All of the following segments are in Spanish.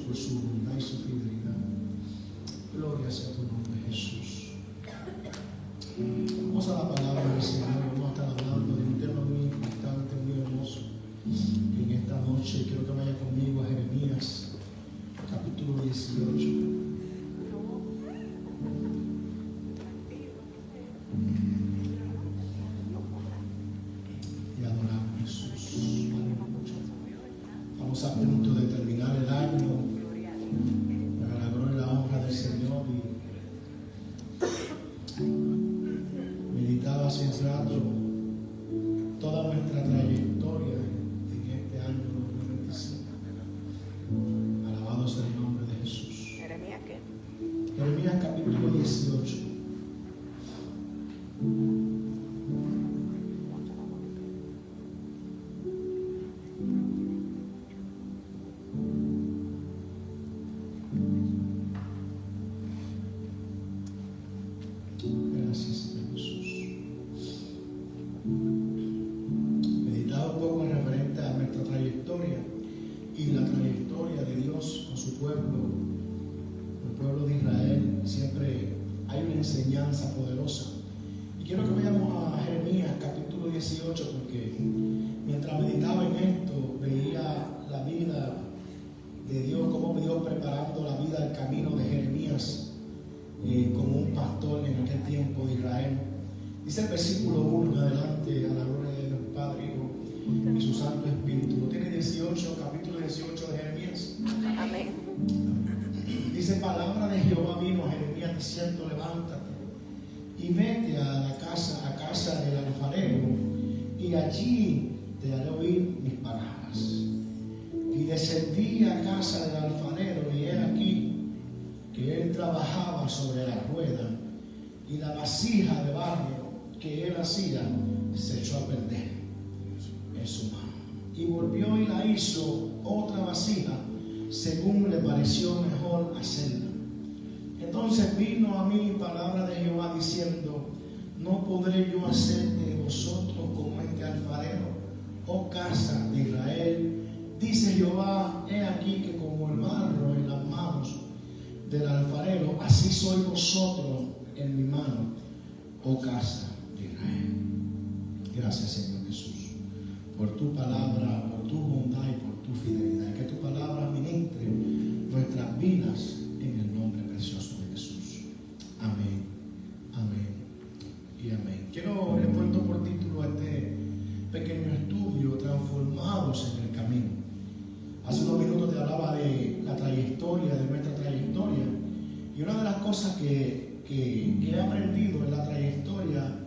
por su bondad y su fidelidad. Gloria sea tu nombre, Jesús. Vamos a la palabra del Señor. Vamos a estar hablando de un tema muy importante, muy hermoso en esta noche. Quiero que vaya conmigo a Jeremías, capítulo 18. A punto de terminar el año para la gloria y la honra del Señor, y meditaba hace un rato toda nuestra trayectoria en este año 2025. Alabado sea el nombre de Jesús. ¿Jeremías qué? Jeremías capítulo 18. Gracias, Señor Jesús. Meditaba un poco en referente a nuestra trayectoria y la trayectoria de Dios con su pueblo, el pueblo de Israel. Siempre hay una enseñanza poderosa. Y quiero que vayamos a Jeremías capítulo 18, porque mientras meditaba en esto, veía la vida de Dios, cómo Dios preparando la vida, el camino de Jeremías como un pastor en aquel tiempo de Israel. Dice el versículo 1 en adelante, a la gloria de Dios Padre, Hijo y su Santo Espíritu. ¿No tiene 18, capítulo 18 de Jeremías? Amén. Dice: palabra de Jehová vino a Jeremías diciendo: levántate y vete a la casa del alfarero, y allí te haré oír mis palabras. Y descendí a casa del alfarero, y he aquí que él trabajaba sobre la rueda, y la vasija de barro que él hacía se echó a perder en su mano. Y volvió y la hizo otra vasija, según le pareció mejor hacerla. Entonces vino a mí palabra de Jehová diciendo: no podré yo hacer de vosotros como este alfarero, oh casa de Israel. Dice Jehová: he aquí que como el barro en las manos del alfarero, así sois vosotros en mi mano, oh casa de Israel. Gracias, Señor Jesús, por tu palabra, por tu bondad y por tu fidelidad. Que tu palabra ministre nuestras vidas en el nombre precioso de Jesús. Amén, amén y amén. Quiero, he puesto por título a este pequeño estudio: transformados en el camino. Hace unos minutos te hablaba de la trayectoria, de nuestra trayectoria, y una de las cosas que he aprendido en la trayectoria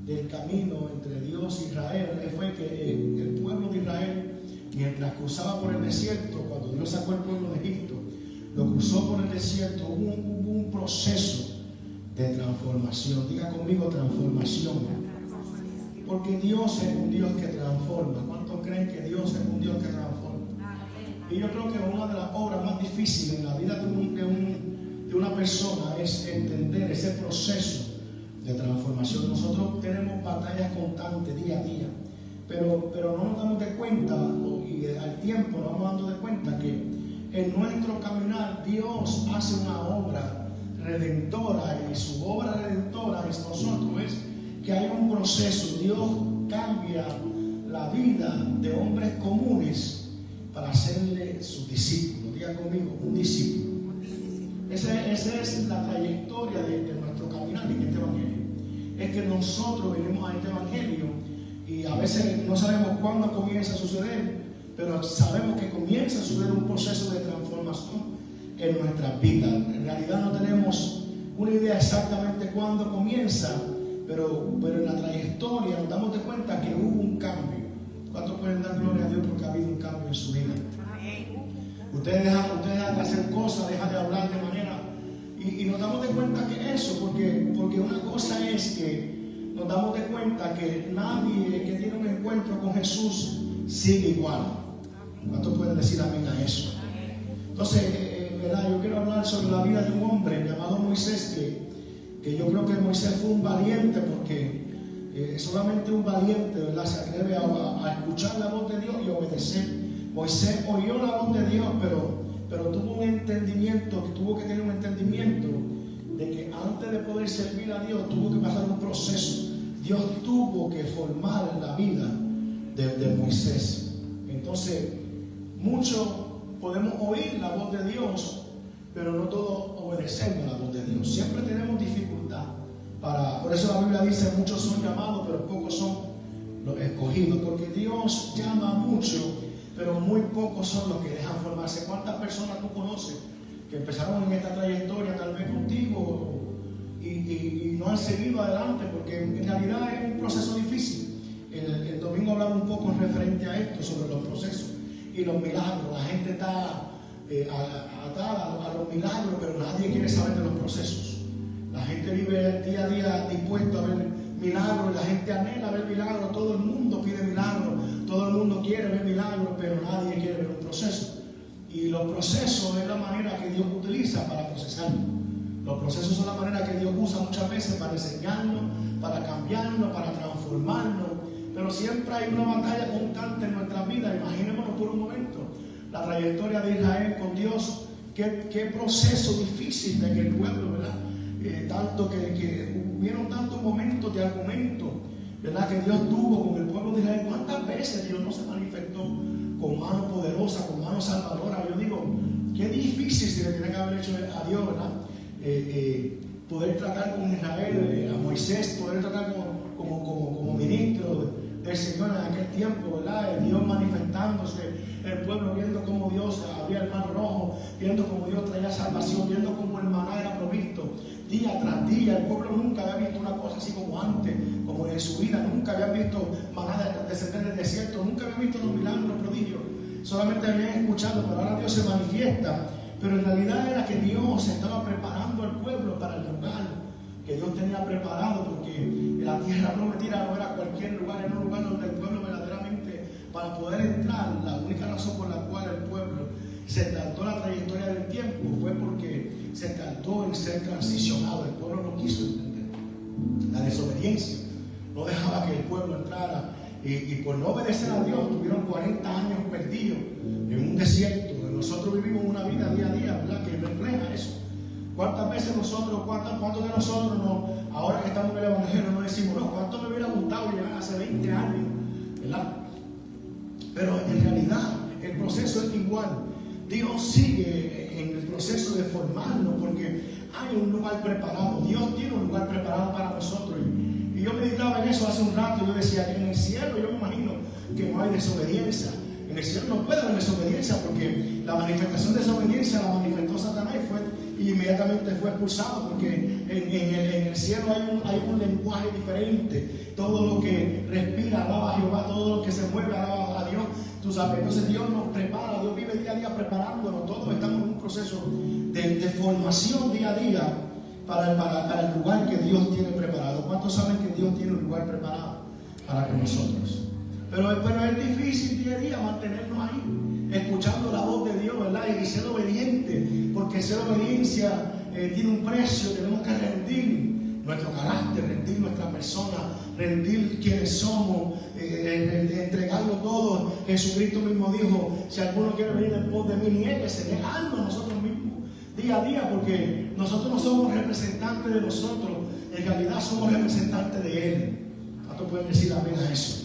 del camino entre Dios e Israel fue que el pueblo de Israel, mientras cruzaba por el desierto, cuando Dios sacó al pueblo de Egipto, lo cruzó por el desierto, hubo un proceso de transformación. Diga conmigo: transformación. Porque Dios es un Dios que transforma. ¿Cuántos creen que Dios es un Dios que transforma? Y yo creo que una de las obras más difíciles en la vida de una persona es entender ese proceso de transformación. Nosotros tenemos batallas constantes día a día, pero no nos damos de cuenta, y al tiempo nos vamos dando de cuenta que en nuestro caminar Dios hace una obra redentora, y su obra redentora es nosotros, es que hay un proceso. Dios cambia la vida de hombres comunes para hacerle sus discípulos. Diga conmigo: un discípulo. Esa es la trayectoria de nuestro caminar en este evangelio. Es que nosotros venimos a este evangelio y a veces no sabemos cuándo comienza a suceder, pero sabemos que comienza a suceder un proceso de transformación en nuestras vidas. En realidad no tenemos una idea exactamente cuándo comienza, pero en la trayectoria nos damos de cuenta que hubo un cambio. ¿Cuántos pueden dar gloria a Dios porque ha habido un cambio en su vida? Ustedes dejan de hacer cosas, dejan de hablar de manera, y nos damos de cuenta que eso, porque una cosa es que nos damos de cuenta que nadie que tiene un encuentro con Jesús sigue igual. ¿Cuántos pueden decir amén a eso? Entonces, ¿verdad? Yo quiero hablar sobre la vida de un hombre llamado Moisés, que yo creo que Moisés fue un valiente, porque solamente un valiente, ¿verdad?, se atreve a escuchar la voz de Dios y obedecer. Moisés oyó la voz de Dios, pero tuvo un poder servir a Dios, tuvo que pasar un proceso. Dios tuvo que formar la vida de Moisés. Entonces, muchos podemos oír la voz de Dios, pero no todos obedecemos la voz de Dios. Siempre tenemos dificultad. Por eso la Biblia dice, muchos son llamados, pero pocos son los escogidos. Porque Dios llama a muchos, pero muy pocos son los que dejan formarse. ¿Cuántas personas tú conoces que empezaron en esta trayectoria tal vez contigo y no han seguido adelante? Porque en realidad es un proceso difícil. El domingo hablaba un poco referente a esto, sobre los procesos y los milagros. La gente está atada a los milagros, pero nadie quiere saber de los procesos. La gente vive día a día dispuesto a ver milagros, la gente anhela ver milagros, todo el mundo pide milagros, todo el mundo quiere ver milagros, pero nadie quiere ver un proceso. Y los procesos es la manera que Dios utiliza para procesarnos. Los procesos son la manera que Dios usa muchas veces para enseñarnos, para cambiarnos, para transformarnos. Pero siempre hay una batalla constante en nuestra vida. Imaginémonos por un momento la trayectoria de Israel con Dios. Qué proceso difícil de aquel pueblo, ¿verdad? Tanto que hubieron tantos momentos de argumento, ¿verdad?, que Dios tuvo con el pueblo de Israel. ¿Cuántas veces Dios no se manifestó con mano poderosa, con mano salvadora? Yo digo, qué difícil se le tiene que haber hecho a Dios, ¿verdad? Poder tratar con Israel, a Moisés, poder tratar como ministro del Señor en aquel tiempo, ¿verdad? Dios manifestándose, el pueblo viendo cómo Dios abría el mar rojo, viendo cómo Dios traía salvación, viendo cómo el maná era provisto día tras día. El pueblo nunca había visto una cosa así como antes, como en su vida, nunca había visto maná descender del desierto, nunca había visto los milagros, los prodigios, solamente habían escuchado, pero ahora Dios se manifiesta. Pero en realidad era que Dios estaba preparando al pueblo para el lugar que Dios tenía preparado, porque la tierra prometida no era cualquier lugar, era un lugar donde el pueblo verdaderamente, para poder entrar, la única razón por la cual el pueblo se tardó la trayectoria del tiempo fue porque se tardó en ser transicionado. El pueblo no quiso entender. La desobediencia no dejaba que el pueblo entrara, y por no obedecer a Dios tuvieron 40 años perdidos en un desierto. Nosotros vivimos una vida día a día, ¿verdad?, que refleja eso. ¿Cuántas veces cuántos de nosotros ahora que estamos en el Evangelio, nos decimos, no, cuánto me hubiera gustado llegar hace 20 años, ¿verdad? Pero en realidad el proceso es igual. Dios sigue en el proceso de formarnos, porque hay un lugar preparado. Dios tiene un lugar preparado para nosotros. Y yo meditaba en eso hace un rato. Yo decía que en el cielo yo me imagino que no hay desobediencia. En el cielo no puede haber desobediencia, porque la manifestación de desobediencia la manifestó Satanás y inmediatamente fue expulsado, porque en el cielo hay un lenguaje diferente. Todo lo que respira alaba a Jehová, todo lo que se mueve alaba a Dios. Tú sabes, entonces Dios nos prepara, Dios vive día a día preparándonos. Todos estamos en un proceso de formación día a día para el lugar que Dios tiene preparado. ¿Cuántos saben que Dios tiene un lugar preparado para que nosotros? Pero es difícil día a día mantenernos ahí, escuchando la voz de Dios, ¿verdad? Y ser obediente, porque ser obediencia tiene un precio. Tenemos que rendir nuestro carácter, rendir nuestra persona, rendir quienes somos, entregarlo todo. Jesucristo mismo dijo, si alguno quiere venir en pos de mí, niéguese, negarnos nosotros mismos día a día, porque nosotros no somos representantes de nosotros, en realidad somos representantes de Él. ¿Cuántos pueden decir amén a eso?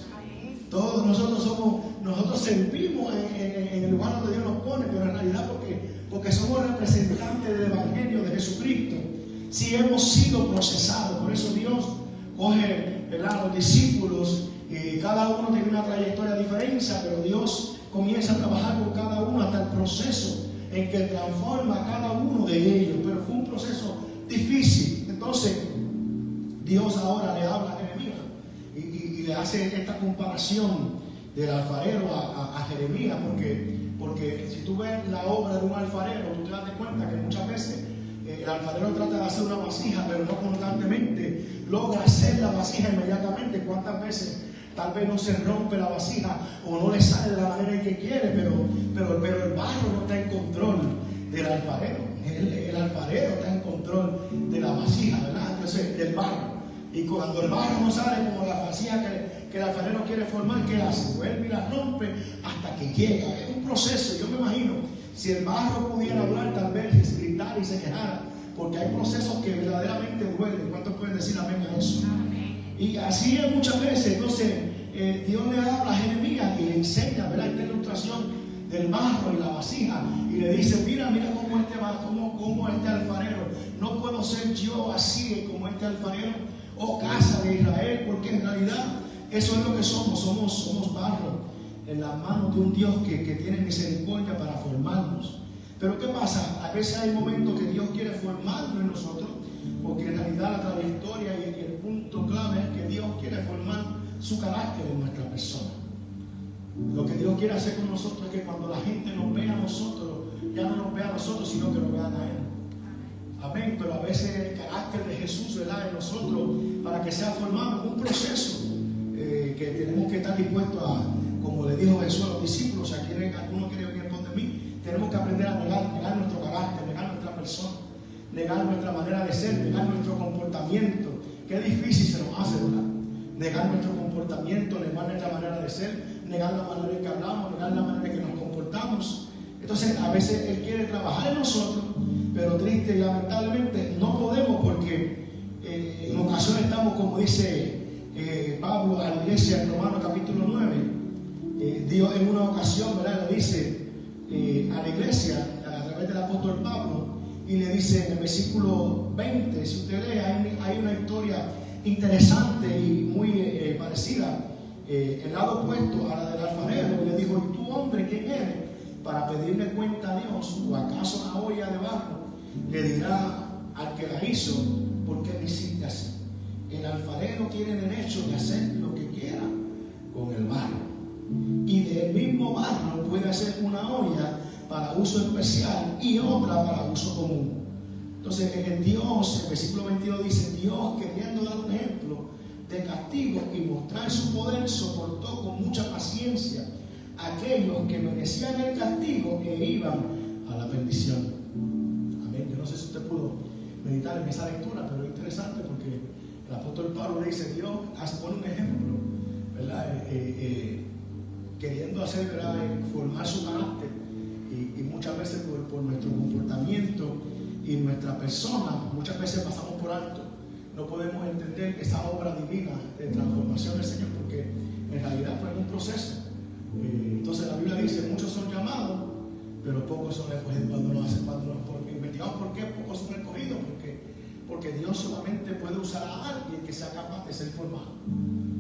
Todos nosotros servimos en el lugar donde Dios nos pone, pero en realidad porque somos representantes del Evangelio de Jesucristo. Si hemos sido procesados, por eso Dios coge, ¿verdad?, los discípulos, y cada uno tiene una trayectoria diferente, pero Dios comienza a trabajar con cada uno hasta el proceso en que transforma a cada uno de ellos. Pero fue un proceso difícil. Entonces Dios ahora le habla a Jeremías y le hace esta comparación del alfarero a Jeremías, porque si tú ves la obra de un alfarero, tú te das cuenta que muchas veces el alfarero trata de hacer una vasija, pero no constantemente logra hacer la vasija inmediatamente. ¿Cuántas veces tal vez no se rompe la vasija o no le sale de la manera en que quiere, pero el barro no está en control del alfarero? El alfarero está en control de la vasija, ¿verdad? Entonces, del barro. Y cuando el barro no sale como la vasija que el alfarero quiere formar, ¿qué hace? Vuelve y la rompe hasta que llega. Es un proceso. Yo me imagino, si el barro pudiera hablar, tal vez gritar y se quejara, porque hay procesos que verdaderamente duelen. ¿Cuántos pueden decir amén a eso? Y así es muchas veces. Entonces Dios le habla a Jeremías y le enseña, ¿verdad?, esta ilustración del barro y la vasija, y le dice: mira cómo como este alfarero, no puedo ser yo así como este alfarero, oh casa de Israel, porque en realidad eso es lo que somos barro en las manos de un Dios que tiene misericordia para formarnos. Pero ¿qué pasa? A veces hay momentos que Dios quiere formarnos en nosotros, porque en realidad la trayectoria y el punto clave es que Dios quiere formar su carácter en nuestra persona. Lo que Dios quiere hacer con nosotros es que cuando la gente nos vea a nosotros, ya no nos vea a nosotros, sino que nos vean a Él. Amén. Pero a veces el carácter de Jesús, ¿verdad?, en nosotros, para que sea formado, es un proceso que tenemos que estar dispuestos a, como le dijo Jesús a los discípulos: si alguno quiere venir en pos de mí, tenemos que aprender a negar nuestro carácter, negar nuestra persona, negar nuestra manera de ser, negar nuestro comportamiento. Qué difícil se nos hace, ¿verdad? Negar nuestro comportamiento, negar nuestra manera de ser, negar la manera en que hablamos, negar la manera en que nos comportamos. Entonces a veces Él quiere trabajar en nosotros, pero triste y lamentablemente no podemos, porque en ocasiones estamos, como dice Pablo a la iglesia en Romanos capítulo 9. Dios en una ocasión, ¿verdad?, le dice a la iglesia a través del apóstol Pablo, y le dice en el versículo 20, si usted lee, hay una historia interesante y muy parecida, el lado opuesto a la del alfarero. Y le dijo: ¿y tú, hombre, quién eres para pedirle cuenta a Dios? ¿O acaso la olla de barro le dirá al que la hizo: ¿por qué me hiciste así? El alfarero tiene derecho de hacer lo que quiera con el barro, y del mismo barro puede hacer una olla para uso especial y otra para uso común. Entonces en Dios, el versículo 22 dice: Dios, queriendo dar un ejemplo de castigo y mostrar su poder, soportó con mucha paciencia a aquellos que merecían el castigo e iban a la perdición. Amén. Yo no sé si usted pudo meditar en esa lectura, pero es interesante porque el apóstol Pablo le dice: Dios pone un ejemplo, ¿verdad?, queriendo hacer, ¿verdad?, formar su carácter, y muchas veces por nuestro comportamiento y nuestra persona, muchas veces pasamos por alto. No podemos entender esa obra divina de transformación del Señor, porque en realidad pues, es un proceso. Entonces la Biblia dice: muchos son llamados, pero pocos son escogidos. Cuando investigamos por qué pocos son escogidos, porque Dios solamente puede usar a alguien que sea capaz de ser formado,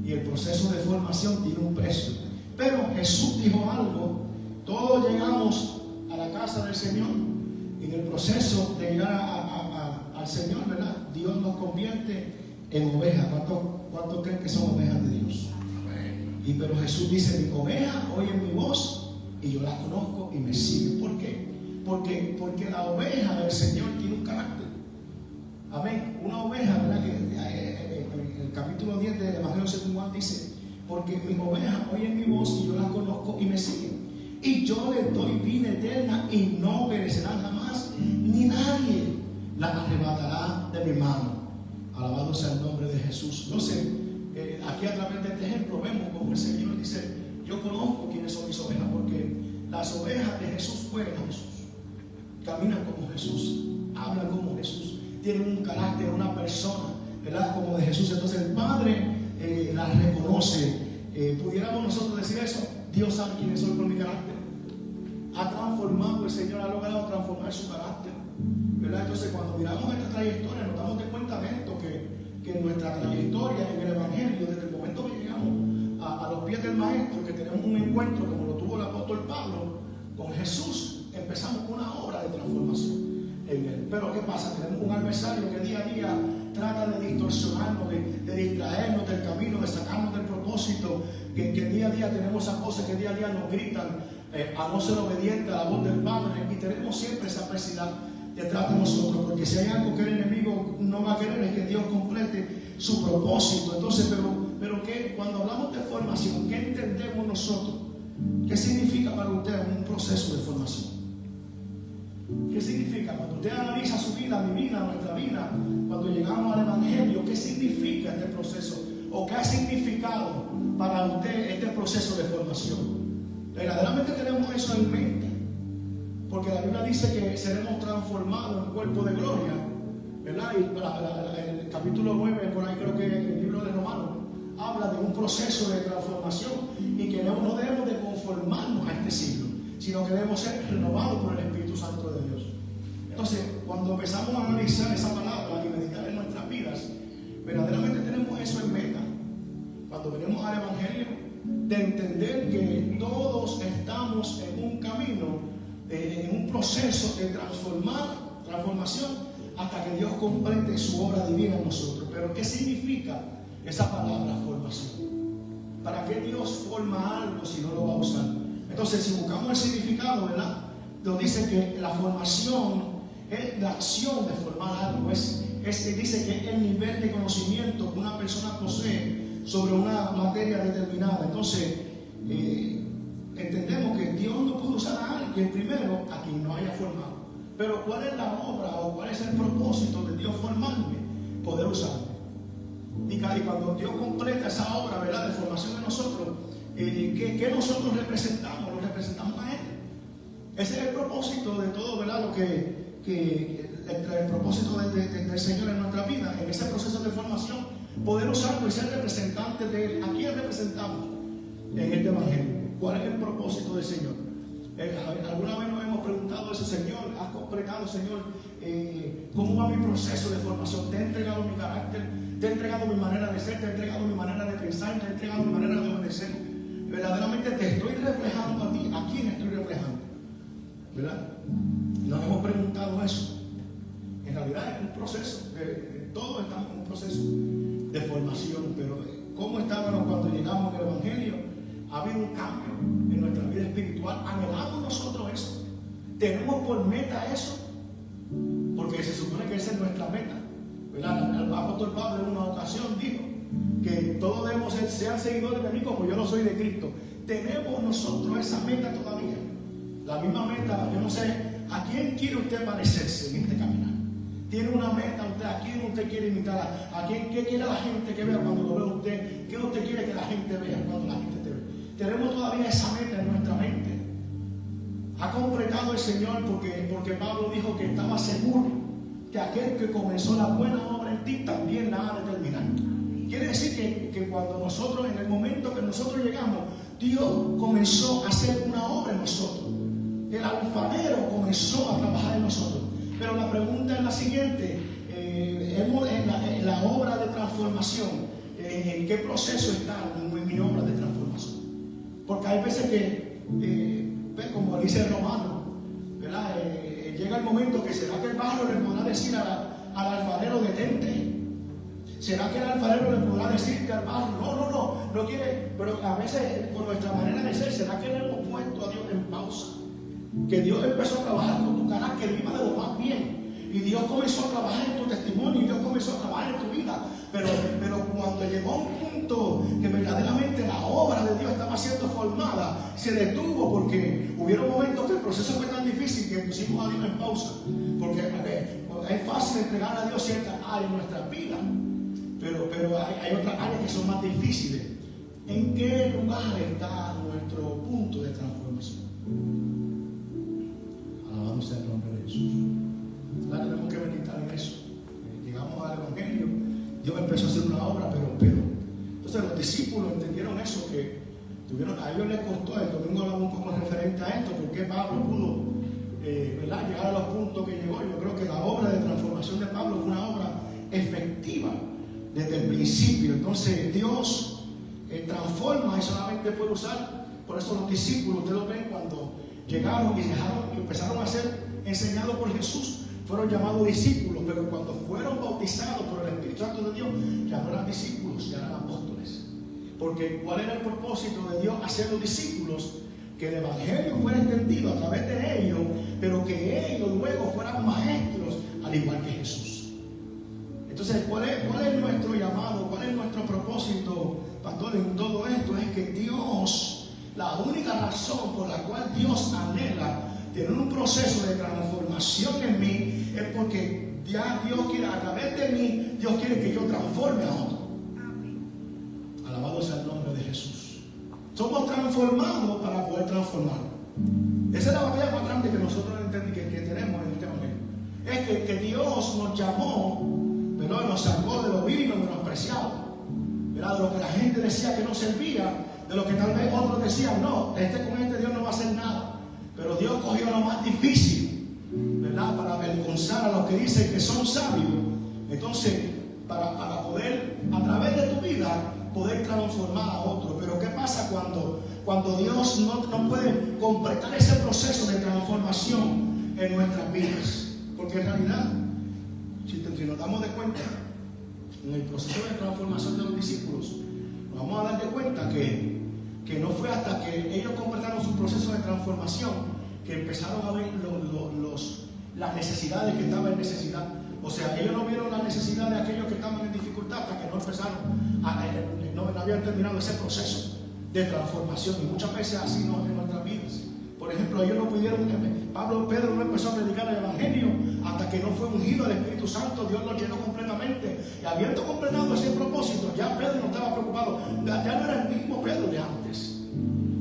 y el proceso de formación tiene un precio. Pero Jesús dijo algo: todos llegamos a la casa del Señor, y en el proceso de llegar al Señor, ¿verdad?, Dios nos convierte en ovejas. ¿Cuántos creen que son ovejas de Dios? Pero Jesús dice: mis ovejas oyen mi voz y yo las conozco y me siguen. ¿Por qué? Porque la oveja del Señor tiene un carácter. Amén. Una oveja, ¿verdad?, que en el capítulo 10 del Evangelio según Juan dice: porque mis ovejas oyen mi voz y yo las conozco y me siguen, y yo les doy vida eterna y no perecerán jamás, ni nadie las arrebatará de mi mano. Alabado sea el nombre de Jesús. Entonces aquí a través de este ejemplo vemos como el Señor dice: yo conozco quiénes son mis ovejas, porque las ovejas de Jesús fueron a Jesús, caminan como Jesús, hablan como Jesús, tienen un carácter, una persona, ¿verdad?, como de Jesús. Entonces el Padre las reconoce. Pudiéramos nosotros decir eso: Dios sabe quién soy por mi carácter. Ha transformado, el Señor ha logrado transformar su carácter, ¿verdad? Entonces cuando miramos esta trayectoria nos damos de cuenta de esto, que nuestra trayectoria en el Evangelio, desde el momento que llegamos a los pies del Maestro, que tenemos un encuentro como lo tuvo el apóstol Pablo con Jesús, empezamos una obra de transformación en Él. Pero ¿qué pasa? Tenemos un adversario que día a día trata de distorsionarnos, de distraernos del camino, de sacarnos del propósito, que día a día tenemos esas voces que día a día nos gritan a no ser obedientes a la voz del Padre, y tenemos siempre esa adversidad detrás de nosotros, porque si hay algo que el enemigo no va a querer es que Dios complete su propósito. Entonces, pero ¿qué? Cuando hablamos de formación, ¿qué entendemos nosotros? ¿Qué significa para usted un proceso de formación? ¿Qué significa? Cuando usted analiza su vida, mi vida, nuestra vida, cuando llegamos al Evangelio, ¿qué significa este proceso? ¿O qué ha significado para usted este proceso de formación? Verdaderamente tenemos eso en mente, porque la Biblia dice que seremos transformados en cuerpo de gloria ¿verdad? Y el capítulo 9, por ahí creo que el libro de Romanos, habla de un proceso de transformación y que no debemos de conformarnos a este siglo, sino que debemos ser renovados por el Espíritu Santo de Dios. Entonces, cuando empezamos a analizar esa palabra y meditar en nuestras vidas, verdaderamente tenemos eso en meta. Cuando venimos al Evangelio, de entender que todos estamos en un camino, en un proceso de transformación, hasta que Dios complete su obra divina en nosotros. Pero ¿qué significa esa palabra formación? ¿Para qué Dios forma algo si no lo va a usar? Entonces, si buscamos el significado, ¿verdad? Nos dice que la formación es la acción de formar algo. Dice que es el nivel de conocimiento que una persona posee sobre una materia determinada. Entonces, entendemos que Dios no puede usar a alguien primero a quien no haya formado. Pero ¿cuál es la obra o cuál es el propósito de Dios formarme? Poder usarme. Y cuando Dios completa esa obra, ¿verdad?, de formación de nosotros, ¿qué nosotros representamos? Lo representamos a Él. Ese es el propósito de todo, ¿verdad? El propósito del Señor en nuestra vida, en ese proceso de formación, poder usarlo y ser representantes de Él. ¿A quién representamos en este Evangelio? ¿Cuál es el propósito del Señor? ¿Alguna vez nos hemos preguntado eso? Señor, ¿has completado, Señor, cómo va mi proceso de formación? ¿Te he entregado mi carácter? ¿Te he entregado mi manera de ser? ¿Te he entregado mi manera de pensar? ¿Te he entregado mi manera de obedecer? Verdaderamente te estoy reflejando a ti. ¿A quién estoy reflejando? ¿Verdad? Nos hemos preguntado eso. En realidad es un proceso. Todos estamos en un proceso de formación. Pero ¿cómo estábamos cuando llegamos al Evangelio? Ha habido un cambio en nuestra vida espiritual. Anhelamos nosotros eso. Tenemos por meta eso. Porque se supone que esa es nuestra meta. ¿Verdad? El apóstol Pablo en una ocasión dijo que todos debemos ser seguidores de mí como yo lo soy de Cristo. Tenemos nosotros esa meta todavía. La misma meta, yo no sé, ¿a quién quiere usted parecerse en este caminar? ¿Tiene una meta usted? ¿A quién usted quiere imitar? ¿Qué quiere la gente que vea cuando lo ve usted? ¿Qué usted quiere que la gente vea cuando la gente te ve? Tenemos todavía esa meta en nuestra mente. Ha completado el Señor porque Pablo dijo que estaba seguro que aquel que comenzó la buena obra en ti también la ha de terminar. Quiere decir que cuando nosotros, en el momento que nosotros llegamos, Dios comenzó a hacer una obra en nosotros. El alfarero comenzó a trabajar en nosotros. Pero la pregunta es la siguiente: en la obra de transformación, ¿en qué proceso está mi obra de transformación? Porque hay veces que, como dice el Romano, ¿verdad? Llega el momento que será que el barro le podrá decir al alfarero detente. ¿Será que el alfarero le podrá decir al barro no quiere? Pero a veces por nuestra manera de ser, ¿será que le hemos puesto a Dios en pausa? Que Dios empezó a trabajar con tu carácter, iba de lo más bien. Y Dios comenzó a trabajar en tu testimonio, y Dios comenzó a trabajar en tu vida. Pero cuando llegó a un punto que verdaderamente la obra de Dios estaba siendo formada, se detuvo porque hubieron momentos que el proceso fue tan difícil que pusimos a Dios en pausa. Porque es fácil entregar a Dios ciertas áreas en nuestra vida, pero hay otras áreas que son más difíciles. ¿En qué lugar está nuestro punto de transformación? Alabado sea el nombre de Jesús. Ahora tenemos que meditar en eso. Llegamos al Evangelio, Dios empezó a hacer una obra, pero entonces los discípulos entendieron eso, que a ellos les costó. El domingo hablamos un poco referente a esto, porque Pablo pudo llegar a los puntos que llegó. Yo creo que la obra de transformación de Pablo fue una obra efectiva desde el principio. Entonces Dios transforma y solamente puede usar. Por eso los discípulos, ustedes lo ven, cuando llegaron y empezaron a ser enseñados por Jesús, fueron llamados discípulos, pero cuando fueron bautizados por el Espíritu Santo de Dios, ya no eran discípulos, ya eran apóstoles. Porque ¿cuál era el propósito de Dios? Hacer los discípulos, que el Evangelio fuera entendido a través de ellos, pero que ellos luego fueran maestros, al igual que Jesús. Entonces, ¿cuál es nuestro llamado? ¿Cuál es nuestro propósito, pastor, en todo esto? Es que Dios, la única razón por la cual Dios anhela tener un proceso de transformación en mí, es porque ya Dios quiere, a través de mí, Dios quiere que yo transforme a otro. Alabado sea el nombre de Jesús. Somos transformados para poder transformar. Esa es la batalla más grande que nosotros entendemos, que tenemos en este momento. Es que Dios nos llamó, pero nos sacó de lo vil y lo menospreciado, ¿verdad? De lo que la gente decía que no servía, de lo que tal vez otros decían, no, con este Dios no va a hacer nada. Pero Dios cogió lo más difícil, ¿verdad? Para avergonzar a los que dicen que son sabios. Entonces, para poder, a través de tu vida, poder transformar a otro. Pero ¿qué pasa cuando Dios no puede completar ese proceso de transformación en nuestras vidas? Porque en realidad, si nos damos de cuenta, en el proceso de transformación de los discípulos, nos vamos a dar de cuenta que no fue hasta que ellos completaron su proceso de transformación que empezaron a ver las necesidades que estaban en necesidad. O sea, ellos no vieron la necesidad de aquellos que estaban en dificultad hasta que no empezaron, no habían terminado ese proceso de transformación. Y muchas veces así no en nuestras vidas. Por ejemplo, ellos no pudieron, Pedro no empezó a predicar el Evangelio hasta que no fue ungido el Espíritu Santo. Dios lo llenó completamente. Y habiendo completado ese propósito, ya Pedro no estaba preocupado. Ya no era el mismo Pedro de antes.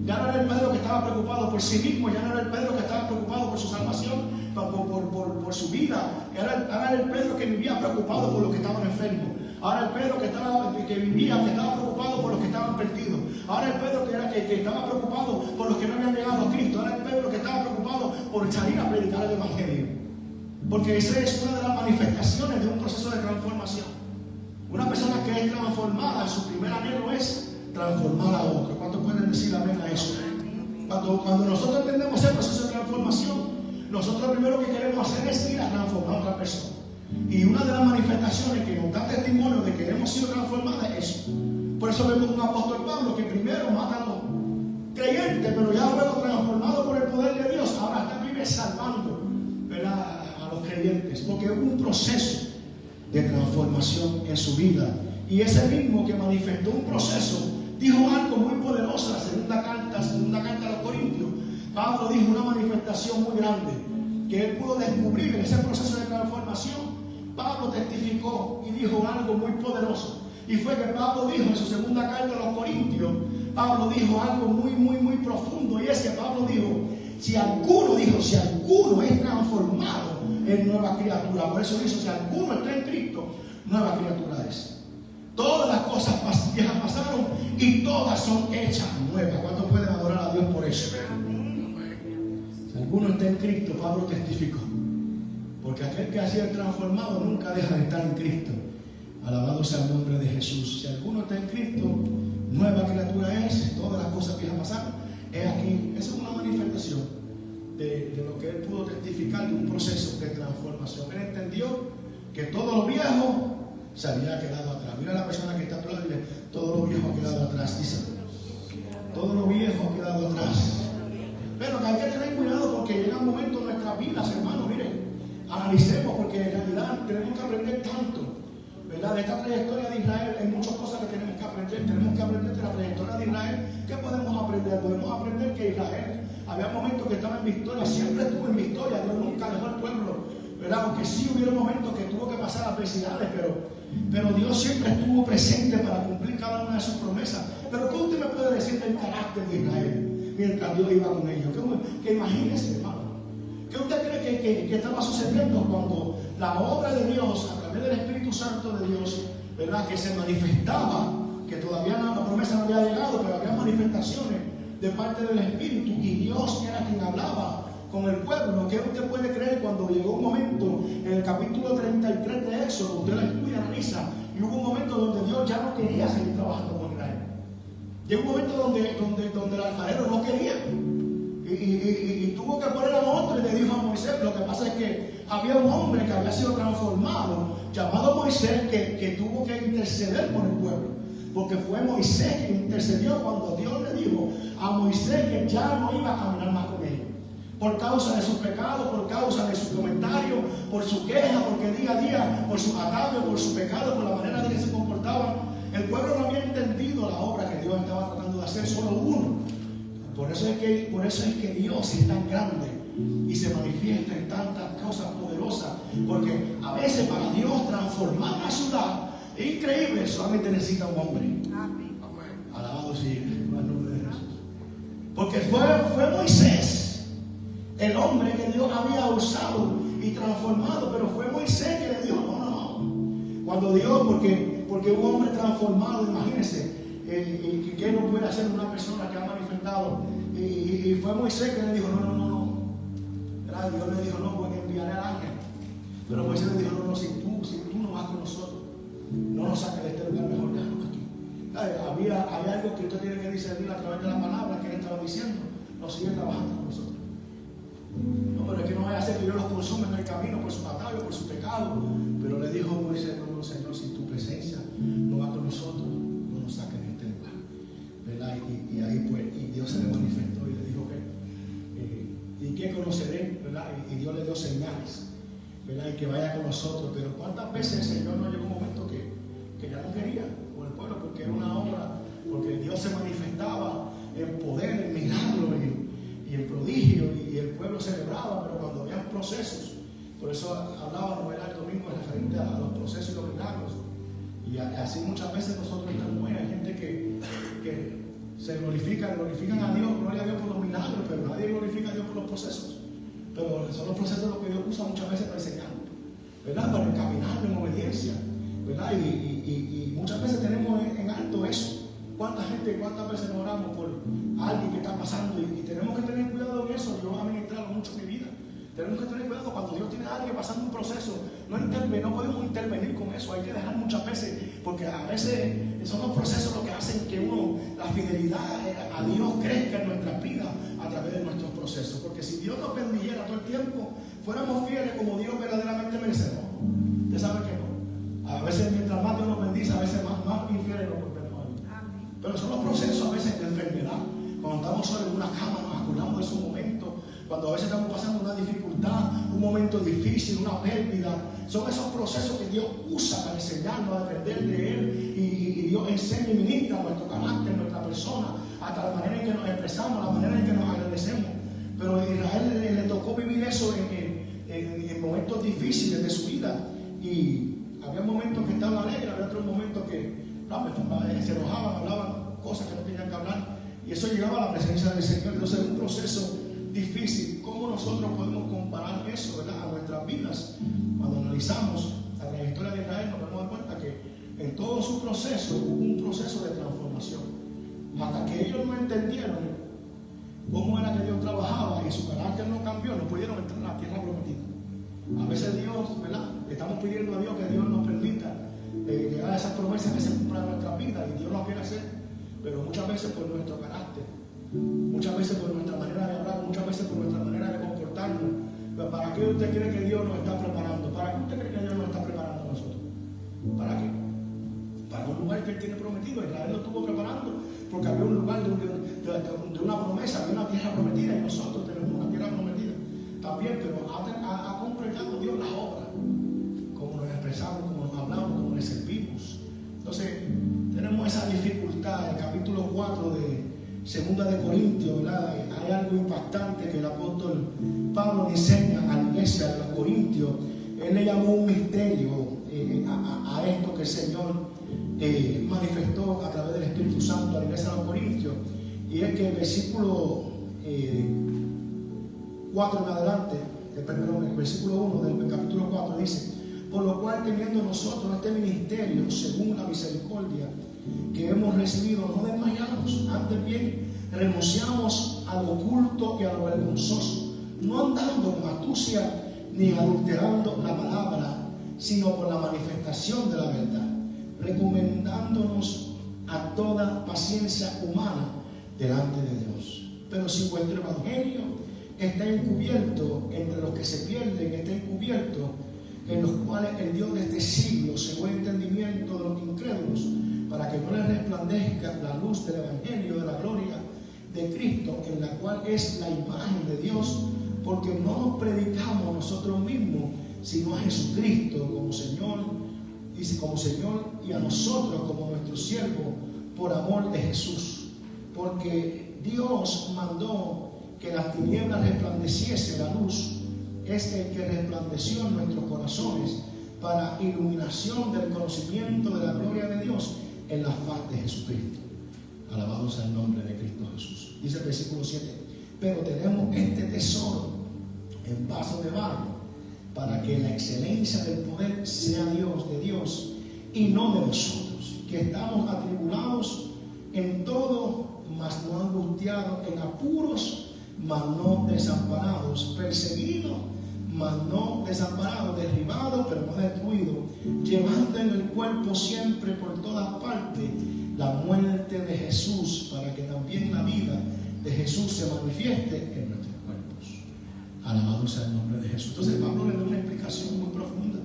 Ya no era el Pedro que estaba preocupado por sí mismo. Ya no era el Pedro que estaba preocupado por su salvación, por su vida. Ahora era el Pedro que vivía preocupado por los que estaban enfermos. Ahora el Pedro que estaba preocupado por los que estaban perdidos. Ahora el Pedro que estaba preocupado por los que no habían llegado a Cristo. Ahora el Pedro que estaba preocupado por salir a predicar el Evangelio. Porque esa es una de las manifestaciones de un proceso de transformación. Una persona que es transformada, su primer anhelo es transformar a otro. ¿Cuántos pueden decir amén a eso? Cuando nosotros entendemos el proceso de transformación, nosotros lo primero que queremos hacer es ir a transformar a otra persona. Y una de las manifestaciones que nos da testimonio de que hemos sido transformados es eso. Por eso vemos un apóstol Pablo que primero mata a los creyentes, pero ya luego transformado por el poder de Dios, ahora está vive salvando, ¿verdad?, a los creyentes, porque hubo un proceso de transformación en su vida. Y ese mismo que manifestó un proceso dijo algo muy poderoso. La segunda carta a los Corintios, Pablo dijo una manifestación muy grande que él pudo descubrir en ese proceso de transformación. Pablo testificó y dijo algo muy poderoso. Y fue que Pablo dijo en su segunda carta a los Corintios, Pablo dijo algo muy, muy, muy profundo. Y es que Pablo dijo, si alguno es transformado en nueva criatura. Por eso dijo, si alguno está en Cristo, nueva criatura es. Todas las cosas viejas pasaron y todas son hechas nuevas. ¿Cuántos pueden adorar a Dios por eso? Si alguno está en Cristo, Pablo testificó. Porque aquel que ha sido transformado nunca deja de estar en Cristo. Alabado sea el nombre de Jesús. Si alguno está en Cristo, nueva criatura es. Todas las cosas viejas pasaron. Es aquí. Esa es una manifestación de lo que él pudo testificar de un proceso de transformación. Él entendió que todo lo viejo se había quedado atrás. Mira a la persona que está atrás y dile, todo lo viejo ha quedado atrás. Dice, todo lo viejo ha quedado atrás. Pero que hay que tener cuidado porque llega un momento en nuestras vidas, hermanos, miren, analicemos, porque en realidad tenemos que aprender tanto, ¿verdad? De esta trayectoria de Israel hay muchas cosas que tenemos que aprender. Tenemos que aprender de la trayectoria de Israel. ¿Qué podemos aprender? Podemos aprender que Israel había momentos que estaba en victoria, siempre estuvo en victoria. Dios nunca dejó al pueblo, ¿verdad? Aunque sí hubieron momentos que tuvo que pasar adversidades, pero Dios siempre estuvo presente para cumplir cada una de sus promesas. Pero ¿qué usted me puede decir del carácter de Israel mientras Dios iba con ellos? Que imagínese, hermano. ¿Qué usted cree que estaba sucediendo cuando la obra de Dios, a través del Espíritu Santo de Dios, ¿verdad?, que se manifestaba, que todavía la promesa no había llegado, pero había manifestaciones de parte del Espíritu, y Dios era quien hablaba con el pueblo? ¿Qué usted puede creer cuando llegó un momento en el capítulo 33 de Éxodo? Usted la estudia, analiza, y hubo un momento donde Dios ya no quería seguir trabajando con Israel. Llegó un momento donde el alfarero no quería y tuvo que poner a otro, y le dijo a Moisés. Lo que pasa es que había un hombre que había sido transformado, llamado Moisés, que tuvo que interceder por el pueblo, porque fue Moisés quien intercedió cuando Dios le dijo a Moisés que ya no iba a caminar más con él, por causa de sus pecados, por causa de su comentario, por su queja, porque día a día, por sus ataques, por su pecado, por la manera de que se comportaban, el pueblo no había entendido la obra que Dios estaba tratando de hacer, solo uno. Por eso es que Dios es tan grande y se manifiesta en tantas cosas poderosas, porque a veces para Dios transformar una ciudad es increíble, solamente necesita un hombre. Amén. Alabado sea el nombre de Jesús. Porque fue Moisés el hombre que Dios había usado y transformado, pero fue Moisés que le dijo, no, no, no. Cuando Dios, porque un hombre transformado, imagínense, que no puede hacer una persona que ha manifestado, y fue Moisés que le dijo, no, no, no, no. Dios le dijo, no, pues enviaré al ángel. Pero Moisés le dijo, no, no, si tú no vas con nosotros, no nos saques de este lugar, mejor déjanos aquí. Había algo que usted tiene que discernir a través de la palabra que él estaba diciendo. No sigue trabajando con nosotros. No, pero es que no vaya a ser que Dios los consume en el camino por su batalla, por su pecado. Pero le dijo Moisés, no, no, Señor, si tu presencia no va con nosotros, no nos saques de este lugar. ¿Verdad? Y ahí pues, y Dios se le manifestó y le dijo y que conoceré, ¿verdad? Y Dios le dio señales, ¿verdad? Y que vaya con nosotros. Pero cuántas veces el Señor no llegó un momento que ya no quería con el pueblo, porque era una obra, porque Dios se manifestaba en poder, en milagro y en prodigio, y el pueblo celebraba, pero cuando había procesos, por eso hablábamos el domingo referente a los procesos y los milagros, y así muchas veces nosotros estamos, hay gente que se glorifican a Dios, gloria a Dios por los milagros, pero nadie glorifica a Dios por los procesos. Pero son los procesos los que Dios usa muchas veces para enseñar, ¿verdad? Para encaminar en obediencia, ¿verdad? Y muchas veces tenemos en alto eso. ¿Cuántas veces nos oramos por alguien que está pasando? Y tenemos que tener cuidado en eso. Yo he administrado mucho en mi vida. Tenemos que tener cuidado cuando Dios tiene a alguien pasando un proceso. No podemos intervenir con eso. Hay que dejar muchas veces, porque a veces son los procesos los que hacen que la fidelidad a Dios crezca en nuestras vidas a través de nuestros procesos. Porque si Dios nos bendijera todo el tiempo, fuéramos fieles como Dios verdaderamente merece. No. Usted sabe que no. A veces mientras más Dios nos bendice, a veces más infieles nos volvemos a Dios. Pero son los procesos a veces de enfermedad. Cuando estamos sobre una cama, nos acordamos de esos momentos. Cuando a veces estamos pasando una dificultad, un momento difícil, una pérdida, son esos procesos que Dios usa para enseñarnos a depender de Él, y Dios enseña y ministra nuestro carácter, nuestra persona, hasta la manera en que nos expresamos, la manera en que nos agradecemos. Pero a Israel le tocó vivir eso en momentos difíciles de su vida, y había momentos que estaban alegres, había otros momentos que se enojaban, hablaban cosas que no tenían que hablar, y eso llegaba a la presencia del Señor. Entonces es un proceso difícil. ¿Cómo nosotros podemos comparar eso, ¿verdad?, a nuestras vidas? Cuando analizamos la trayectoria de Israel, nos damos cuenta que en todo su proceso hubo un proceso de transformación. Hasta que ellos no entendieron cómo era que Dios trabajaba y su carácter no cambió, no pudieron entrar a la tierra prometida. A veces Dios, ¿verdad?, estamos pidiendo a Dios que Dios nos permita llegar a esas promesas que se cumplan en nuestra vida, y Dios lo quiere hacer, pero muchas veces por nuestro carácter, muchas veces por nuestra manera de hablar, muchas veces por nuestra manera de comportarnos. Pero ¿para qué usted cree que Dios nos está preparando? ¿Para qué usted cree que Dios nos está preparando a nosotros? ¿Para qué? Para un lugar que Él tiene prometido. Israel lo estuvo preparando porque había un lugar de una promesa, había una tierra prometida, y nosotros tenemos una tierra prometida también, pero ha completado Dios la obra, como nos expresamos, como nos hablamos, como nos servimos. Entonces tenemos esa dificultad. El capítulo 4 de Segunda de Corintios, ¿verdad? Hay algo impactante que el apóstol Pablo enseña a la iglesia de los Corintios. Él le llamó un misterio a esto que el Señor manifestó a través del Espíritu Santo a la iglesia de los Corintios, y es que el versículo 4 en adelante, el versículo 1 del capítulo 4 dice: por lo cual, teniendo nosotros este ministerio según la misericordia que hemos recibido, no desmayamos, antes bien renunciamos a lo oculto y a lo vergonzoso, no andando con astucia ni adulterando la palabra, sino por la manifestación de la verdad, recomendándonos a toda paciencia humana delante de Dios. Pero si vuestro evangelio está encubierto entre los que se pierden, está encubierto en los cuales el Dios de este siglo cegó el entendimiento de los incrédulos, para que no les resplandezca la luz del evangelio de la gloria de Cristo, en la cual es la imagen de Dios, porque no nos predicamos nosotros mismos, sino a Jesucristo como Señor, y a nosotros como nuestro siervo, por amor de Jesús. Porque Dios mandó que las tinieblas resplandeciese la luz, es el que resplandeció en nuestros corazones para iluminación del conocimiento de la gloria de Dios en la faz de Jesucristo. Alabado sea el nombre de Cristo Jesús. Dice el versículo 7: pero tenemos este tesoro en vaso de barro, para que la excelencia del poder sea de Dios y no de nosotros, que estamos atribulados en todo, mas no angustiados, en apuros, mas no desamparados, perseguidos, mas no desamparados, derribados, pero no destruidos, llevando en el cuerpo siempre por todas partes la muerte de Jesús, para que también la vida de Jesús se manifieste en nuestros cuerpos. Alabado sea el nombre de Jesús. Entonces Pablo le da una explicación muy profunda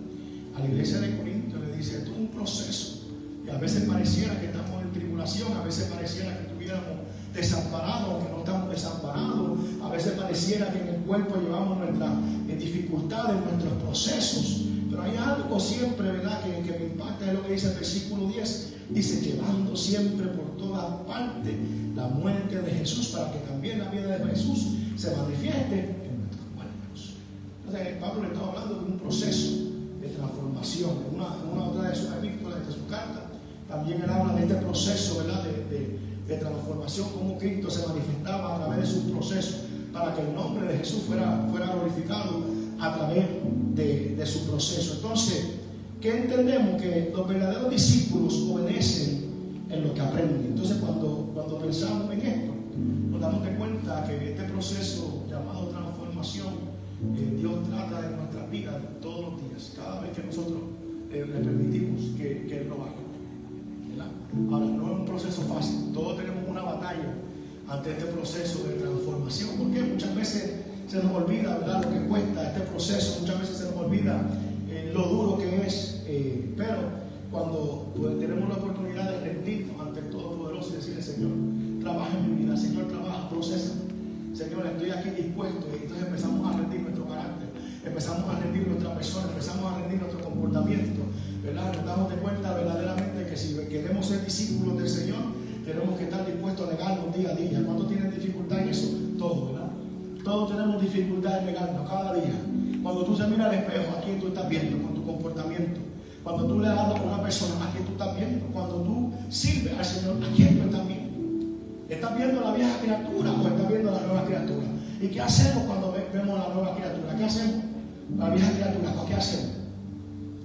a la iglesia de Corinto. Le dice: esto es un proceso, y a veces pareciera que estamos en tribulación, a veces pareciera que estuviéramos desamparados, aunque no estamos desamparados, a veces pareciera que en el cuerpo llevamos nuestras dificultades, nuestros procesos, pero hay algo siempre, ¿verdad?, que me impacta. Es lo que dice el versículo 10, dice: llevando siempre por todas partes la muerte de Jesús, para que también la vida de Jesús se manifieste en nuestros cuerpos. Entonces Pablo le está hablando de un proceso de transformación. En una otra de sus epístolas, de su carta, también él habla de este proceso, ¿verdad?, de transformación, cómo Cristo se manifestaba a través de su proceso para que el nombre de Jesús fuera glorificado a través de su proceso. Entonces, ¿qué entendemos? Que los verdaderos discípulos obedecen en lo que aprenden. Entonces, cuando pensamos en esto, nos damos de cuenta que este proceso llamado transformación, Dios trata de nuestras vidas todos los días, cada vez que nosotros le permitimos que Él lo haga. Ahora, no es un proceso fácil. Todos tenemos una batalla ante este proceso de transformación, porque muchas veces se nos olvida, ¿verdad?, lo que cuesta este proceso. Muchas veces se nos olvida lo duro que es, pero cuando tenemos la oportunidad de rendirnos ante el Todopoderoso y decirle: Señor, trabaja en mi vida, Señor, trabaja, procesa, Señor, estoy aquí dispuesto. Y entonces empezamos a rendir nuestro carácter, empezamos a rendir nuestra persona, empezamos a rendir nuestro comportamiento, ¿verdad? Nos damos de cuenta verdaderamente que si queremos ser discípulos del Señor, tenemos que estar dispuestos a negarnos día a día. ¿Cuántos tienen dificultad en eso? Todos, ¿verdad? Todos tenemos dificultad en negarnos cada día. Cuando tú se miras al espejo, ¿a quién tú estás viendo con tu comportamiento? Cuando tú le hablas con una persona, ¿a quién tú estás viendo? Cuando tú sirves al Señor, ¿a quién tú estás viendo? ¿Estás viendo a la vieja criatura o estás viendo a la nueva criatura? ¿Y qué hacemos cuando vemos a la nueva criatura? ¿Qué hacemos? La vieja criatura, ¿qué hacemos?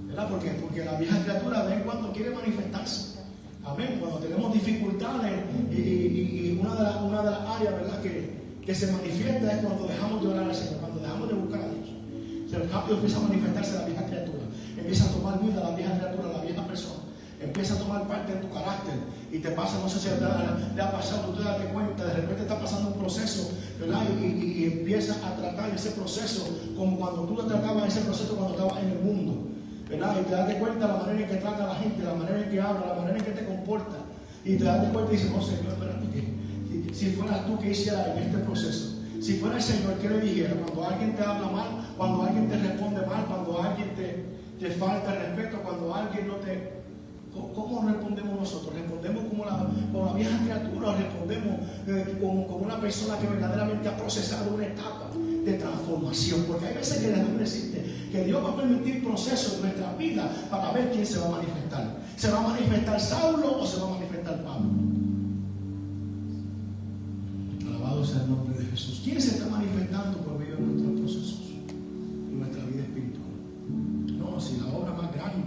¿Verdad? Porque la vieja criatura de vez en cuando quiere manifestarse. Amén. Cuando tenemos dificultades y una de las áreas, ¿verdad?, que se manifiesta es cuando dejamos de orar al Señor, cuando dejamos de buscar a Dios. El rápido empieza a manifestarse la vieja criatura, empieza a tomar vida la vieja criatura, la vieja persona, empieza a tomar parte de tu carácter y te pasa, no sé si le ha pasado, tú te das cuenta, de repente está pasando un proceso, ¿verdad? Y empiezas a tratar ese proceso como cuando tú lo tratabas ese proceso cuando estabas en el mundo, ¿verdad? Y te das cuenta la manera en que trata a la gente, la manera en que habla, la manera en que te comporta, y te das cuenta y dices: oh Señor, espérate, que si fueras tú que hicieras en este proceso, si fuera el Señor que le dijera, cuando alguien te habla mal, cuando alguien te responde mal, cuando alguien te falta el respeto, cuando alguien no te... ¿Cómo respondemos nosotros? ¿Respondemos como la vieja criatura o respondemos como una persona que verdaderamente ha procesado una etapa de transformación? Porque hay veces que déjame decirte que Dios va a permitir procesos en nuestra vida para ver quién se va a manifestar. ¿Se va a manifestar Saulo o se va a manifestar Pablo? Alabado sea el nombre de Jesús. ¿Quién se está manifestando por medio de nuestros procesos en nuestra vida espiritual? No, si la obra más grande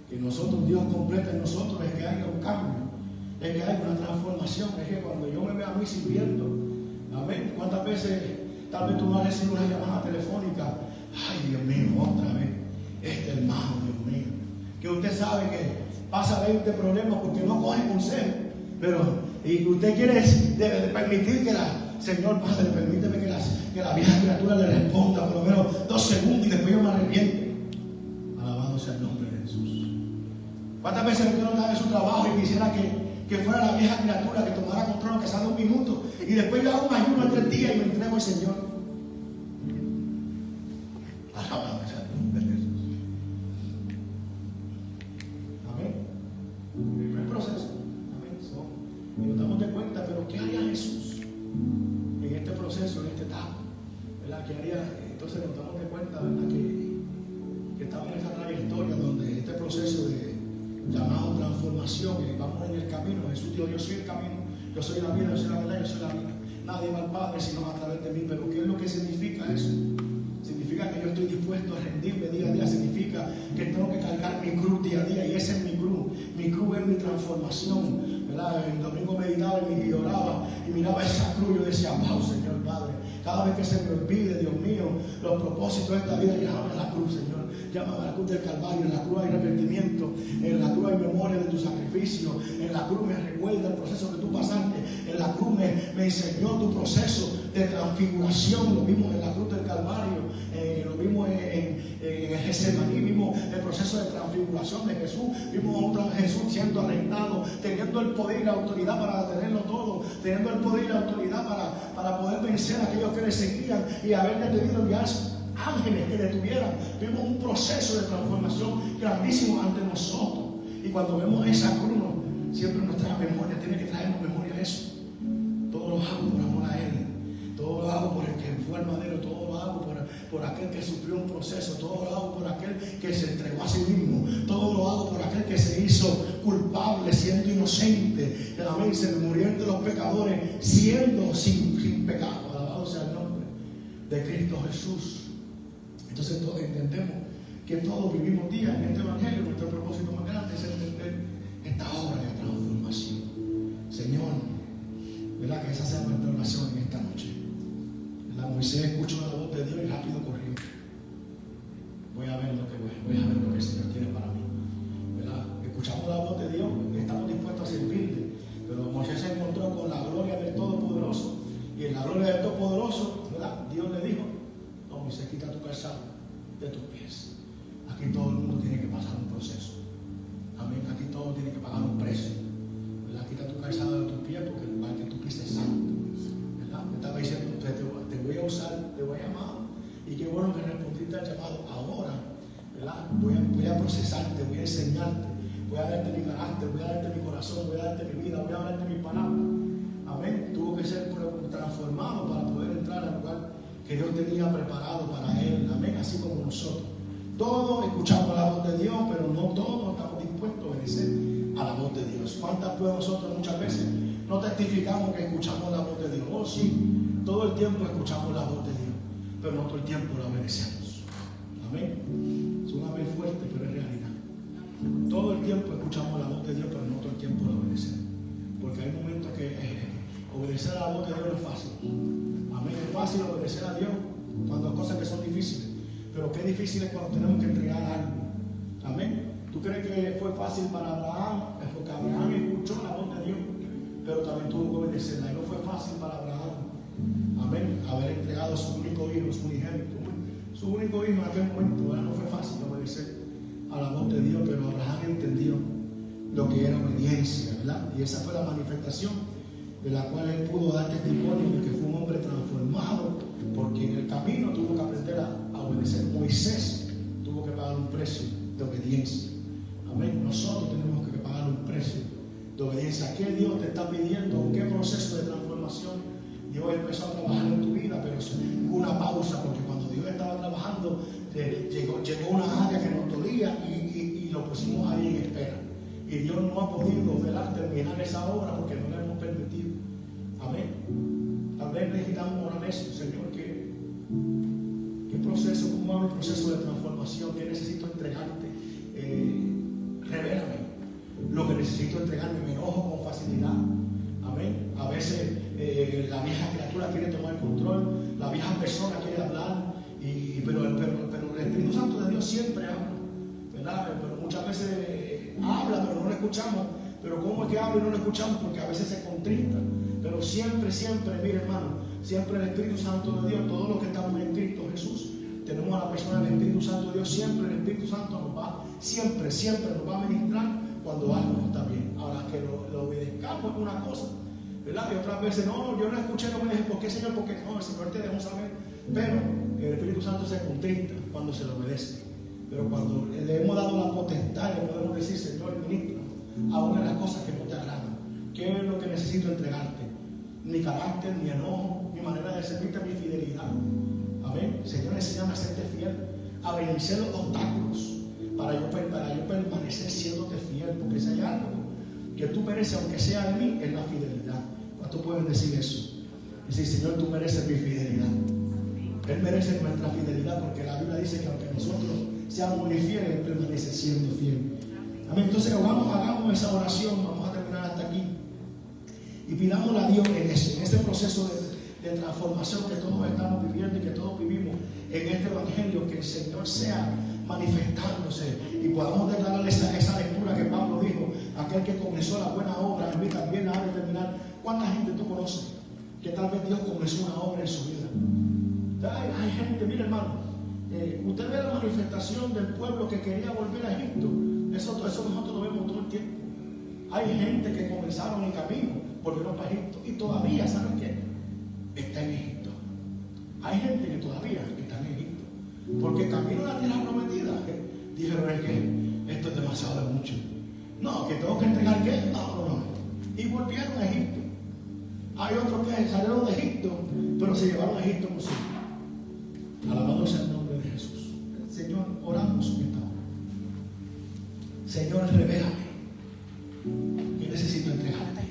que nosotros, Dios completa en nosotros, es que haya un cambio, es que haya una transformación, es que cuando yo me veo a mí sirviendo, amén. ¿Cuántas veces tal vez tú no has recibido una llamada telefónica? Ay, Dios mío, otra vez, este hermano, Dios mío, que usted sabe que pasa 20 problemas porque no coge consejo, pero y usted quiere permitir que Señor Padre, permíteme que la vieja criatura le responda por lo menos 2 segundos y después yo me arrepiento. Alabado sea el nombre de Jesús. ¿Cuántas veces usted no está en su trabajo y quisiera que fuera la vieja criatura que tomara control, que salga un minuto y después yo hago un ayuno de 3 días y me entrego al Señor? Alabado sea el nombre de Jesús. Amén. No es proceso. Amén. Y nos damos de cuenta, pero ¿qué haría Jesús en este proceso, en esta etapa? ¿Verdad? ¿Qué haría? Entonces nos damos de cuenta, ¿verdad?, que estamos en esta trayectoria donde este proceso llamado transformación, vamos en el camino. Jesús dijo: yo soy el camino, yo soy la vida, yo soy la verdad, yo soy la vida. Nadie va al Padre sino a través de mí. Pero ¿qué es lo que significa eso? Significa significa que yo estoy dispuesto a rendirme día a día, significa que tengo que cargar mi cruz día a día, y esa es mi cruz es mi transformación, ¿verdad? El domingo meditaba y oraba y miraba esa cruz, yo decía, wow, Señor Padre, cada vez que se me olvide, Dios mío, los propósitos de esta vida, llámame a la cruz, Señor, llámame a la cruz del Calvario. En la cruz hay arrepentimiento, en la cruz hay memoria de tu sacrificio, en la cruz me recuerda el proceso que tú pasaste, en la cruz me enseñó tu proceso de transfiguración, lo vimos en la cruz del Calvario, lo vimos en el Getsemaní, vimos el proceso de transfiguración de Jesús, vimos a un Jesús siendo arrestado, teniendo el poder y la autoridad para detenerlo todo, teniendo el poder y la autoridad para poder vencer a aquellos que le seguían y haber detenido ya ángeles que detuvieran. Vimos un proceso de transformación grandísimo ante nosotros, y cuando vemos esa cruz, siempre nuestra memoria tiene que traernos memoria de eso. Todo lo hago por amor a Él, todo lo hago por el que fue el madero, todo lo hago por aquel que sufrió un proceso, todo lo hago por aquel que se entregó a sí mismo, todo lo hago por aquel que se hizo culpable siendo inocente, amén, se muriendo los pecadores siendo sin pecado. Alabado sea el nombre de Cristo Jesús. Entonces todos entendemos que todos vivimos días en este evangelio. Nuestro propósito más grande es entender esta obra de transformación. Señor, ¿verdad? Que esa sea nuestra oración en esta noche. ¿Verdad? Moisés escuchó la voz de Dios y rápido corrió. Voy a ver lo que el Señor tiene para mí. ¿Verdad? Escuchamos la voz de Dios y estamos dispuestos a servirle. Pero Moisés se encontró con la gloria del Todopoderoso, y en la gloria del Todopoderoso, ¿verdad? Dios le dijo: no, Moisés, quita tu calzado de tus pies. Aquí todo el mundo tiene que pasar un proceso. Amén. Aquí todo tiene que pagar un precio. ¿Verdad? Quita tu calzado de tus pies, porque el lugar que tú pises es santo. ¿Verdad? Me estaba diciendo, te voy a usar, te voy a llamar. Y qué bueno que respondiste al llamado ahora. ¿Verdad? Voy a procesarte, voy a enseñarte, voy a darte mi carácter, voy a darte mi corazón, voy a darte mi vida, voy a darte mis palabras. Amén. Tuvo que ser transformado para poder entrar al lugar que Dios tenía preparado para él. Amén. Así como nosotros. Todos escuchamos la voz de Dios, pero no todos estamos dispuestos a obedecer a la voz de Dios. ¿Cuántas pues nosotros muchas veces no testificamos que escuchamos la voz de Dios? Oh, sí, todo el tiempo escuchamos la voz de Dios, pero no todo el tiempo la obedecemos. Amén. Es una vez fuerte, pero es realidad. Todo el tiempo escuchamos la voz de Dios, pero no todo el tiempo la obedecemos. Porque hay momentos que obedecer a la voz de Dios no es fácil. Amén. Es fácil obedecer a Dios cuando hay cosas que son difíciles. Pero qué difícil es cuando tenemos que entregar algo. Amén. ¿Tú crees que fue fácil para Abraham? Es porque Abraham escuchó la voz de Dios, pero también tuvo que obedecerla. Y no fue fácil para Abraham. Amén. Haber entregado a su único hijo, su unigénito. Su único hijo en aquel momento, ¿verdad? No fue fácil obedecer a la voz de Dios, pero Abraham entendió lo que era obediencia, ¿verdad? Y esa fue la manifestación de la cual él pudo dar testimonio de que fue un hombre transformado, porque en el camino tuvo que aprender a obedecer. Moisés tuvo que pagar un precio de obediencia. Amén. Nosotros tenemos que pagar un precio de obediencia. ¿Qué Dios te está pidiendo? ¿Qué proceso de transformación Dios empezó a trabajar en tu vida? Pero hubo una pausa, porque cuando Dios estaba trabajando, llegó una área que nos dolía y lo pusimos ahí en espera. Y Dios no ha podido, ¿verdad?, terminar esa obra porque no le hemos permitido. Amén. Tal vez necesitamos orar eso, Señor, ¿qué proceso? ¿Cómo va el proceso de transformación? ¿Qué necesito entregarte? Revélame lo que necesito entregarme. Me enojo con facilidad. Amén. A veces la vieja criatura quiere tomar control, la vieja persona quiere hablar, pero el Espíritu Santo de Dios siempre habla, ¿verdad? Pero muchas veces habla, pero no lo escuchamos. Pero ¿cómo es que habla y no lo escuchamos? Porque a veces se contrista. Pero siempre, mire hermano, siempre el Espíritu Santo de Dios, todos los que estamos en Cristo Jesús, tenemos a la persona del Espíritu Santo de Dios. Siempre el Espíritu Santo nos va, siempre nos va a ministrar cuando algo no está bien. Ahora, que lo obedezcamos es una cosa, ¿verdad? Y otras veces, no, yo no escuché, no me dije, ¿por qué, Señor? Porque no, el Señor te dejó saber. Pero el Espíritu Santo se contrista cuando se le obedece. Pero cuando le hemos dado la potestad, le podemos decir, Señor, ministra, aún en las cosas que no te agradan. ¿Qué es lo que necesito entregarte? Mi carácter, mi enojo, mi manera de servirte, mi fidelidad. Amén. Señor, enséñame a serte fiel, a vencer los obstáculos, para yo permanecer siéndote fiel. Porque si hay algo que tú mereces, aunque sea de mí, es la fidelidad. ¿Cuántos pueden decir eso? Decir, Señor, tú mereces mi fidelidad. Él merece nuestra fidelidad, porque la Biblia dice que aunque nosotros seamos infieles, Él permanece siendo fiel. Amén. Entonces hagamos esa oración. Vamos a terminar hasta aquí. Y pidámosle a Dios en ese proceso de transformación que todos estamos viviendo y que todos vivimos en este evangelio, que el Señor sea manifestándose y podamos declararle esa lectura que Pablo dijo: aquel que comenzó la buena obra en mí también la ha de terminar. ¿Cuánta gente tú conoces que tal vez Dios comenzó una obra en su vida? Hay gente, mire hermano, usted ve la manifestación del pueblo que quería volver a Egipto. Eso nosotros lo vemos todo el tiempo. Hay gente que comenzaron el camino, volvieron para Egipto y todavía, ¿saben qué? Está en Egipto. Hay gente que todavía está en Egipto, porque camino a la tierra prometida. Dijeron: es que esto es demasiado de mucho. No, que tengo que entregar qué. No. Y volvieron a Egipto. Hay otros que salieron de Egipto, pero se llevaron a Egipto consigo. Alabado sea el nombre de Jesús. Señor, oramos en esta hora. Señor, revélame. Yo necesito entregarte.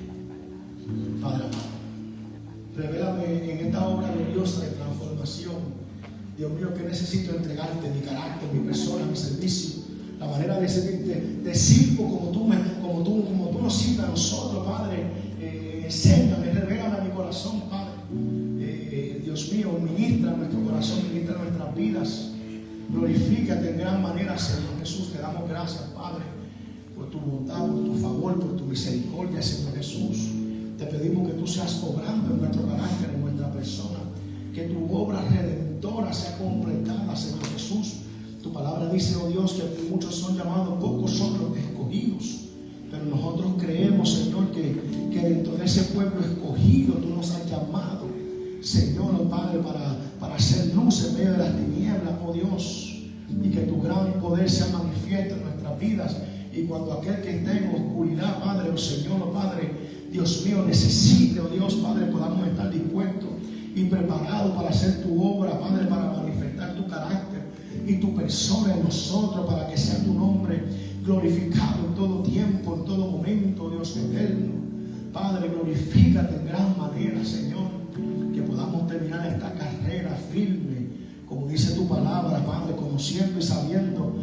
Padre amado, revélame en esta obra gloriosa de transformación. Dios mío, que necesito entregarte mi carácter, mi persona, mi servicio, la manera de servirte. Te sirvo como tú nos sirves a nosotros, Padre. Enséñame, revélame a mi corazón, Padre. Dios mío, ministra nuestro corazón, ministra nuestras vidas. Glorifícate en gran manera, Señor Jesús. Te damos gracias, Padre, por tu bondad, por tu favor, por tu misericordia, Señor Jesús. Te pedimos que tú seas obrando en nuestro carácter, en nuestra persona, que tu obra redentora sea completada, Señor Jesús. Tu palabra dice, oh Dios, que muchos son llamados, pocos son los escogidos. Pero nosotros creemos, Señor, que dentro de ese pueblo escogido tú nos has llamado, Señor, oh Padre, para hacer luz en medio de las tinieblas, oh Dios, y que tu gran poder sea manifiesto en nuestras vidas. Y cuando aquel que esté en oscuridad, Padre, oh Señor, oh Padre, Dios mío, necesite, oh Dios, Padre, podamos estar dispuestos y preparados para hacer tu obra, Padre, para manifestar tu carácter y tu persona en nosotros, para que sea tu nombre glorificado en todo tiempo, en todo momento, Dios eterno. Padre, glorifícate en gran manera, Señor, que podamos terminar esta carrera firme, como dice tu palabra, Padre, conociendo y sabiendo